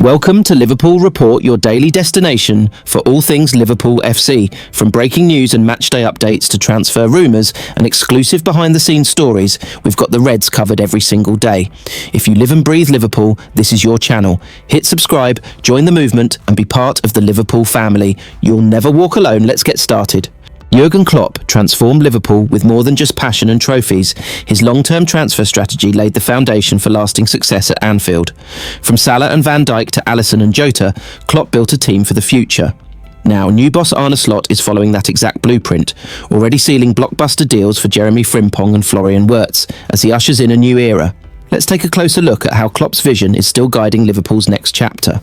Welcome to Liverpool Report, your daily destination for all things Liverpool FC. From breaking news and matchday updates to transfer rumours and exclusive behind-the-scenes stories, we've got the Reds covered every single day. If you live and breathe Liverpool, this is your channel. Hit subscribe, join the movement and be part of the Liverpool family. You'll never walk alone. Let's get started. Jurgen Klopp transformed Liverpool with more than just passion and trophies. His long-term transfer strategy laid the foundation for lasting success at Anfield. From Salah and Van Dijk to Alisson and Jota, Klopp built a team for the future. Now, new boss Arne Slot is following that exact blueprint, already sealing blockbuster deals for Jeremy Frimpong and Florian Wirtz as he ushers in a new era. Let's take a closer look at how Klopp's vision is still guiding Liverpool's next chapter.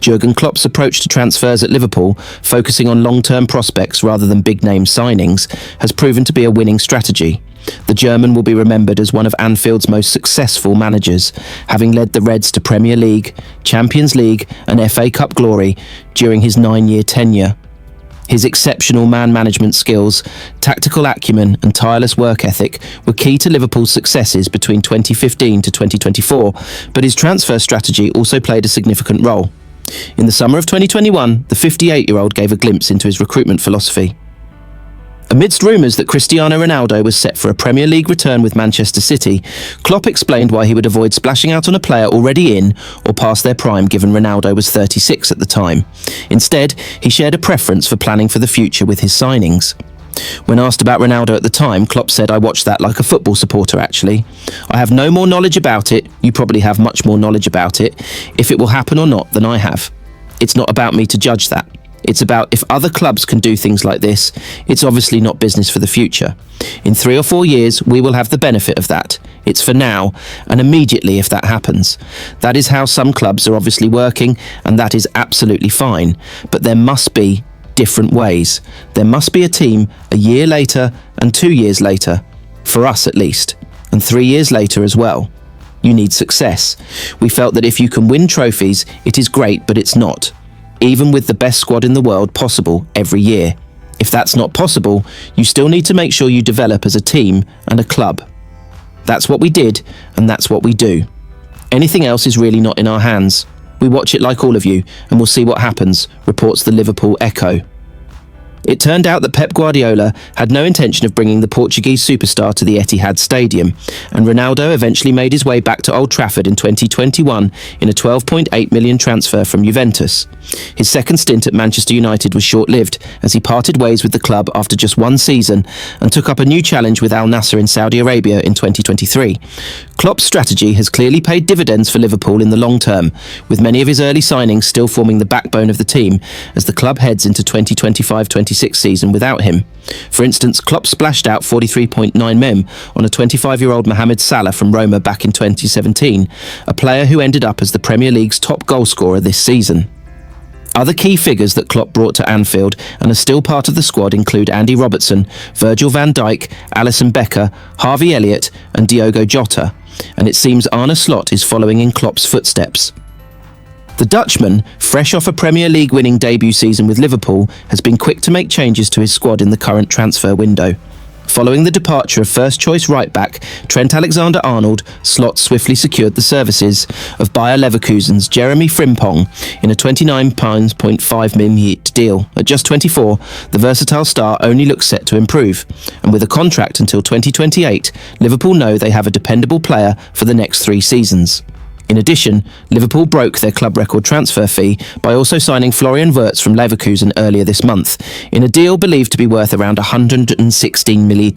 Jurgen Klopp's approach to transfers at Liverpool, focusing on long-term prospects rather than big-name signings, has proven to be a winning strategy. The German will be remembered as one of Anfield's most successful managers, having led the Reds to Premier League, Champions League and FA Cup glory during his 9-year tenure. His exceptional man management skills, tactical acumen and tireless work ethic were key to Liverpool's successes between 2015 to 2024, but his transfer strategy also played a significant role. In the summer of 2021, the 58-year-old gave a glimpse into his recruitment philosophy. Amidst rumours that Cristiano Ronaldo was set for a Premier League return with Manchester City, Klopp explained why he would avoid splashing out on a player already in or past their prime, given Ronaldo was 36 at the time. Instead, he shared a preference for planning for the future with his signings. When asked about Ronaldo at the time, Klopp said, "I watched that like a football supporter, actually. I have no more knowledge about it. You probably have much more knowledge about it, if it will happen or not, than I have. It's not about me to judge that. It's about if other clubs can do things like this, it's obviously not business for the future. In 3 or 4 years, we will have the benefit of that. It's for now, and immediately if that happens. That is how some clubs are obviously working, and that is absolutely fine. But there must be different ways. There must be a team a year later and 2 years later, for us at least, and 3 years later as well. You need success. We felt that if you can win trophies, it is great, but it's not. Even with the best squad in the world possible every year. If that's not possible, you still need to make sure you develop as a team and a club. That's what we did, and that's what we do. Anything else is really not in our hands. We watch it like all of you, and we'll see what happens," reports the Liverpool Echo. It turned out that Pep Guardiola had no intention of bringing the Portuguese superstar to the Etihad Stadium, and Ronaldo eventually made his way back to Old Trafford in 2021 in a £12.8 million transfer from Juventus. His second stint at Manchester United was short-lived, as he parted ways with the club after just 1 season and took up a new challenge with Al Nassr in Saudi Arabia in 2023. Klopp's strategy has clearly paid dividends for Liverpool in the long term, with many of his early signings still forming the backbone of the team as the club heads into 2025-26 season without him. For instance, Klopp splashed out 43.9 mem on a 25-year-old Mohamed Salah from Roma back in 2017, a player who ended up as the Premier League's top goalscorer this season. Other key figures that Klopp brought to Anfield and are still part of the squad include Andy Robertson, Virgil van Dijk, Alisson Becker, Harvey Elliott and Diogo Jota, and it seems Arne Slot is following in Klopp's footsteps. The Dutchman, fresh off a Premier League winning debut season with Liverpool, has been quick to make changes to his squad in the current transfer window. Following the departure of first-choice right-back Trent Alexander-Arnold, Slot swiftly secured the services of Bayer Leverkusen's Jeremy Frimpong in a £29.5 million deal. At just 24, the versatile star only looks set to improve, and with a contract until 2028, Liverpool know they have a dependable player for the next 3 seasons. In addition, Liverpool broke their club record transfer fee by also signing Florian Wirtz from Leverkusen earlier this month, in a deal believed to be worth around £116 million.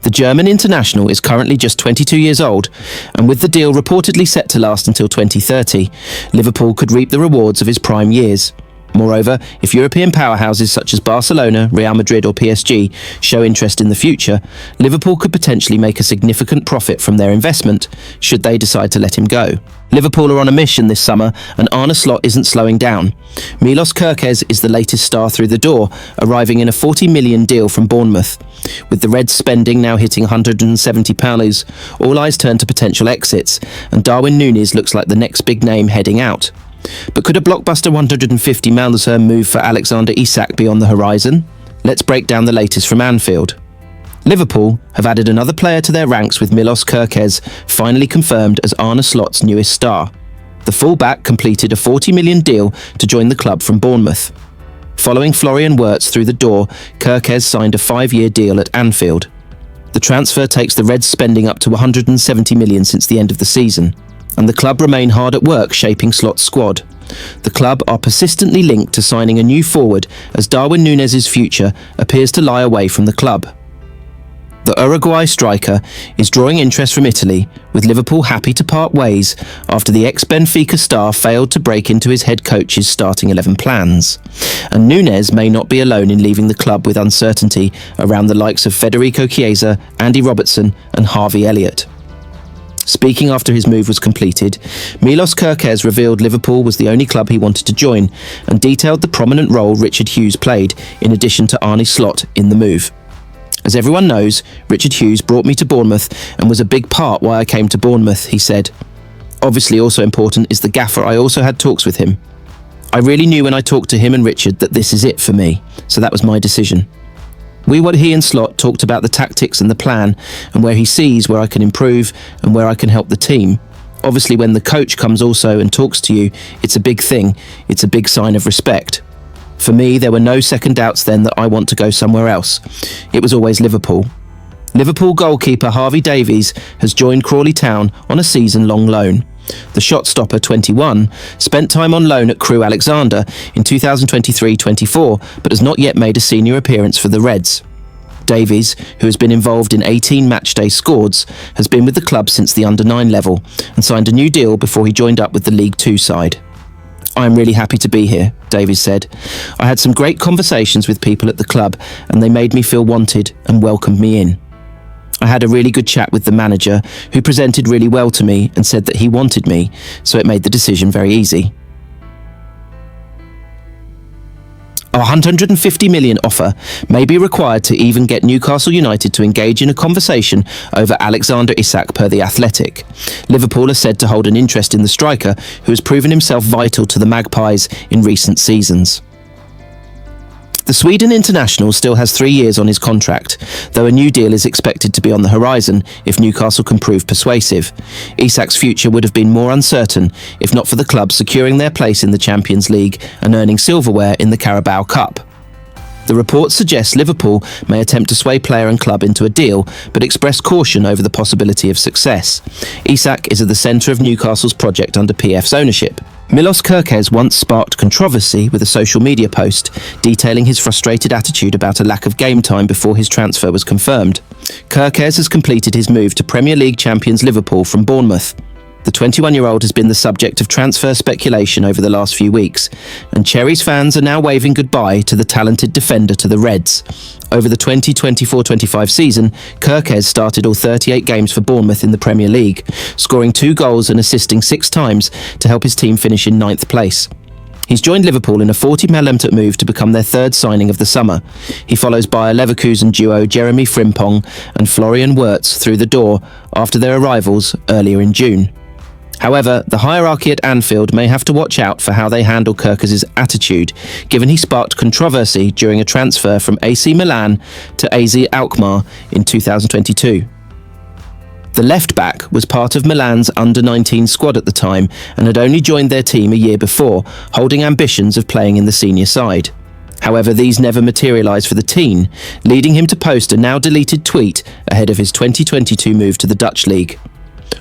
The German international is currently just 22 years old, and with the deal reportedly set to last until 2030, Liverpool could reap the rewards of his prime years. Moreover, if European powerhouses such as Barcelona, Real Madrid or PSG show interest in the future, Liverpool could potentially make a significant profit from their investment, should they decide to let him go. Liverpool are on a mission this summer, and Arne Slot isn't slowing down. Milos Kerkez is the latest star through the door, arriving in a £40 million deal from Bournemouth. With the Reds spending now hitting £170, all eyes turn to potential exits, and Darwin Núñez looks like the next big name heading out. But could a blockbuster £150 million move for Alexander Isak be on the horizon? Let's break down the latest from Anfield. Liverpool have added another player to their ranks with Milos Kerkez finally confirmed as Arne Slot's newest star. The fullback completed a £40 million deal to join the club from Bournemouth. Following Florian Wirtz through the door, Kerkez signed a 5-year deal at Anfield. The transfer takes the Reds' spending up to £170 million since the end of the season, and the club remain hard at work shaping Slot's squad. The club are persistently linked to signing a new forward as Darwin Núñez's future appears to lie away from the club. The Uruguay striker is drawing interest from Italy, with Liverpool happy to part ways after the ex-Benfica star failed to break into his head coach's starting 11 plans. And Núñez may not be alone in leaving the club with uncertainty around the likes of Federico Chiesa, Andy Robertson and Harvey Elliott. Speaking after his move was completed, Milos Kerkez revealed Liverpool was the only club he wanted to join and detailed the prominent role Richard Hughes played in addition to Arne Slot in the move. As everyone knows, Richard Hughes brought me to Bournemouth and was a big part why I came to Bournemouth, he said. Obviously also important is the gaffer. I also had talks with him. I really knew when I talked to him and Richard that this is it for me, so that was my decision. He and Slot talked about the tactics and the plan and where he sees where I can improve and where I can help the team. Obviously when the coach comes also and talks to you, it's a big thing, it's a big sign of respect. For me, there were no second doubts then that I want to go somewhere else. It was always Liverpool. Liverpool goalkeeper Harvey Davies has joined Crawley Town on a season-long loan. The shot stopper, 21, spent time on loan at Crewe Alexander in 2023-24, but has not yet made a senior appearance for the Reds. Davies, who has been involved in 18 matchday squads, has been with the club since the under-9 level and signed a new deal before he joined up with the League 2 side. "I am really happy to be here," Davies said. "I had some great conversations with people at the club and they made me feel wanted and welcomed me in. I had a really good chat with the manager, who presented really well to me and said that he wanted me, so it made the decision very easy." A £150 million offer may be required to even get Newcastle United to engage in a conversation over Alexander Isak per The Athletic. Liverpool are said to hold an interest in the striker, who has proven himself vital to the Magpies in recent seasons. The Sweden international still has 3 years on his contract, though a new deal is expected to be on the horizon if Newcastle can prove persuasive. Isak's future would have been more uncertain if not for the club securing their place in the Champions League and earning silverware in the Carabao Cup. The report suggests Liverpool may attempt to sway player and club into a deal, but express caution over the possibility of success. Isak is at the centre of Newcastle's project under PF's ownership. Milos Kerkez once sparked controversy with a social media post detailing his frustrated attitude about a lack of game time before his transfer was confirmed. Kerkez has completed his move to Premier League champions Liverpool from Bournemouth. The 21-year-old has been the subject of transfer speculation over the last few weeks, and Cherries fans are now waving goodbye to the talented defender to the Reds. Over the 2024-25 season, Kerkez started all 38 games for Bournemouth in the Premier League, scoring 2 goals and assisting 6 times to help his team finish in 9th place. He's joined Liverpool in a 40 million move to become their 3rd signing of the summer. He follows Bayer Leverkusen duo Jeremy Frimpong and Florian Wirtz through the door after their arrivals earlier in June. However, the hierarchy at Anfield may have to watch out for how they handle Kerkez's attitude, given he sparked controversy during a transfer from AC Milan to AZ Alkmaar in 2022. The left-back was part of Milan's under-19 squad at the time and had only joined their team a year before, holding ambitions of playing in the senior side. However, these never materialised for the teen, leading him to post a now-deleted tweet ahead of his 2022 move to the Dutch League.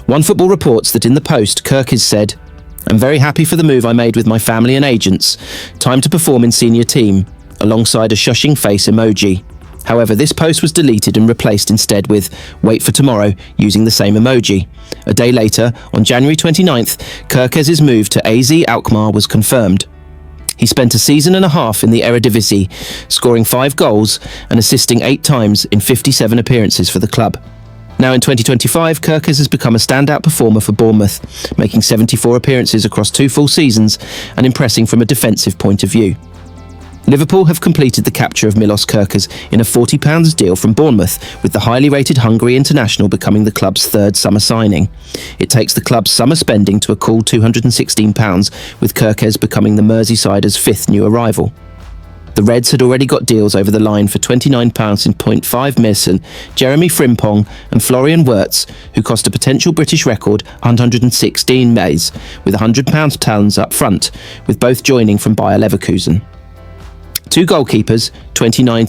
One Football reports that in the post, Kerkez said, "I'm very happy for the move I made with my family and agents. Time to perform in senior team," alongside a shushing face emoji. However, this post was deleted and replaced instead with "wait for tomorrow" using the same emoji. A day later, on January 29th, Kerkez's move to AZ Alkmaar was confirmed. He spent a season and a half in the Eredivisie, scoring 5 goals and assisting 8 times in 57 appearances for the club. Now in 2025, Kerkez has become a standout performer for Bournemouth, making 74 appearances across 2 full seasons and impressing from a defensive point of view. Liverpool have completed the capture of Milos Kerkez in a £40 deal from Bournemouth, with the highly rated Hungary international becoming the club's 3rd summer signing. It takes the club's summer spending to a cool £216, with Kerkez becoming the Merseysiders' 5th new arrival. The Reds had already got deals over the line for £29.5 million, Jeremy Frimpong and Florian Wirtz, who cost a potential British record £116 million, with £100 talons up front, with both joining from Bayer Leverkusen. Two goalkeepers, 29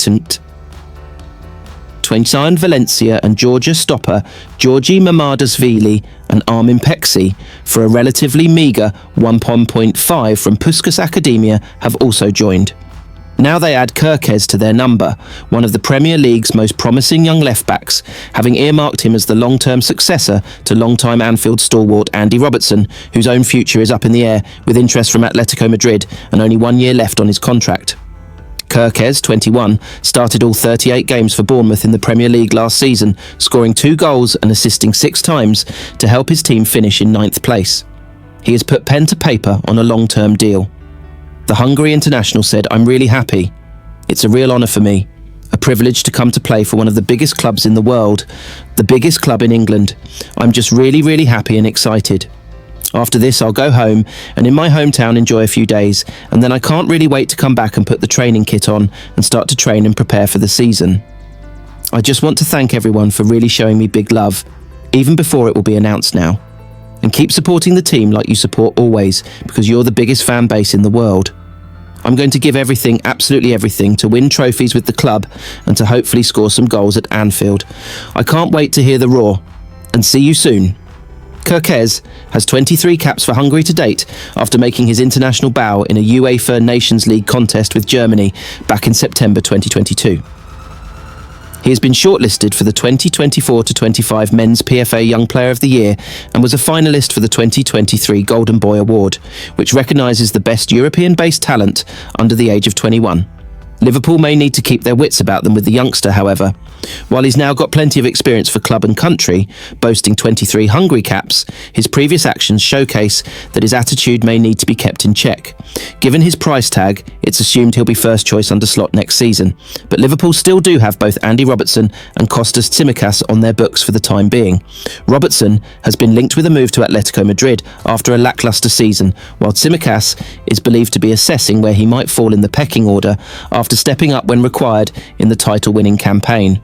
Valencia and Georgia stopper Georgi Mamadashvili and Armin Peksi, for a relatively meagre £1.5 from Puskas Academia, have also joined. Now they add Kerkez to their number, one of the Premier League's most promising young left-backs, having earmarked him as the long-term successor to long-time Anfield stalwart Andy Robertson, whose own future is up in the air with interest from Atletico Madrid and only 1 year left on his contract. Kerkez, 21, started all 38 games for Bournemouth in the Premier League last season, scoring 2 goals and assisting 6 times to help his team finish in 9th place. He has put pen to paper on a long-term deal. The Hungary international said, "I'm really happy. It's a real honour for me. A privilege to come to play for one of the biggest clubs in the world, the biggest club in England. I'm just really, really happy and excited. After this, I'll go home and in my hometown enjoy a few days, and then I can't really wait to come back and put the training kit on and start to train and prepare for the season. I just want to thank everyone for really showing me big love, even before it will be announced now. And keep supporting the team like you support always, because you're the biggest fan base in the world. I'm going to give everything, absolutely everything, to win trophies with the club and to hopefully score some goals at Anfield. I can't wait to hear the roar. And see you soon." Kerkez has 23 caps for Hungary to date after making his international bow in a UEFA Nations League contest with Germany back in September 2022. He has been shortlisted for the 2024-25 Men's PFA Young Player of the Year and was a finalist for the 2023 Golden Boy Award, which recognises the best European-based talent under the age of 21. Liverpool may need to keep their wits about them with the youngster, however. While he's now got plenty of experience for club and country, boasting 23 Hungary caps, his previous actions showcase that his attitude may need to be kept in check. Given his price tag, it's assumed he'll be first choice under slot next season, but Liverpool still do have both Andy Robertson and Kostas Tsimikas on their books for the time being. Robertson has been linked with a move to Atletico Madrid after a lacklustre season, while Tsimikas is believed to be assessing where he might fall in the pecking order after stepping up when required in the title-winning campaign.